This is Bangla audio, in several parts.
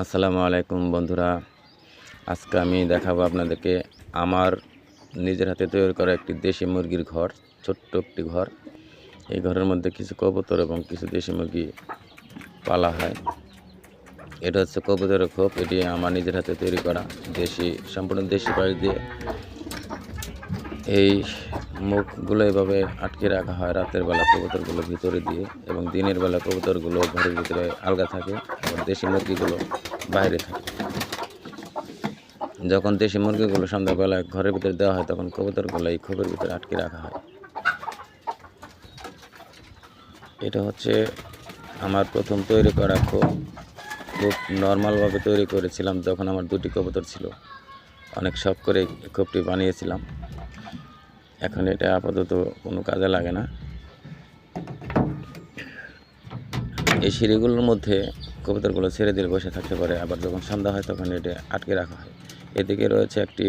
আসসালামু আলাইকুম বন্ধুরা, আজকে আমি দেখাবো আপনাদেরকে আমার নিজের হাতে তৈরি করা একটি দেশি মুরগির ঘর। ছোট্ট একটি ঘর। এই ঘরের মধ্যে কিছু কবুতর এবং কিছু দেশি মুরগি পালা হয়। এটা হচ্ছে কবুতরের খোপ। এটি আমার নিজের হাতে তৈরি করা, সম্পূর্ণ দেশি পাশ দিয়ে এই মুখগুলো এভাবে আটকে রাখা হয় রাতের বেলা কবুতরগুলো ভিতরে দিয়ে, এবং দিনের বেলা কবুতরগুলো ঘরের ভিতরে আলগা থাকে এবং দেশি মুরগিগুলো বাইরে থাকে। যখন দেশি মুরগিগুলো সন্ধ্যাবেলায় ঘরের ভিতরে দেওয়া হয়, তখন কবুতরগুলো এই খোপের ভিতরে আটকে রাখা হয়। এটা হচ্ছে আমার প্রথম তৈরি করা খোপ। খুব নর্মালভাবে তৈরি করেছিলাম যখন আমার দুটি কবুতর ছিল। অনেক শখ করে খোপটি বানিয়েছিলাম। এখন এটা আপাতত কোনো কাজে লাগে না। এই সিঁড়িগুলোর মধ্যে কবুতরগুলো ছেড়ে দিয়ে বসে থাকতে পারে, আবার যখন সন্ধ্যা হয় তখন এটা আটকে রাখা হয়। এদিকে রয়েছে একটি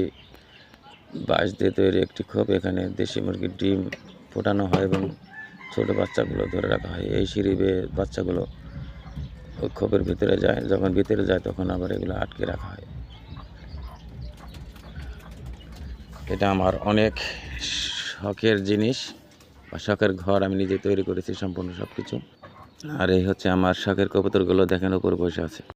বাঁশ দিয়ে তৈরি একটি খোপ। এখানে দেশি মুরগির ডিম ফোটানো হয় এবং ছোট বাচ্চাগুলো ধরে রাখা হয়। এই সিঁড়ি বেয়ে বাচ্চাগুলো ওই খোপের ভিতরে যায়, যখন ভিতরে যায় তখন আবার এগুলো আটকে রাখা হয়। এটা আমার অনেক শখের জিনিস বা শখের ঘর। আমি নিজে তৈরি করেছি সম্পূর্ণ সব কিছু। আর এই হচ্ছে আমার শখের কবুতরগুলো, দেখেন উপর বসে আছে।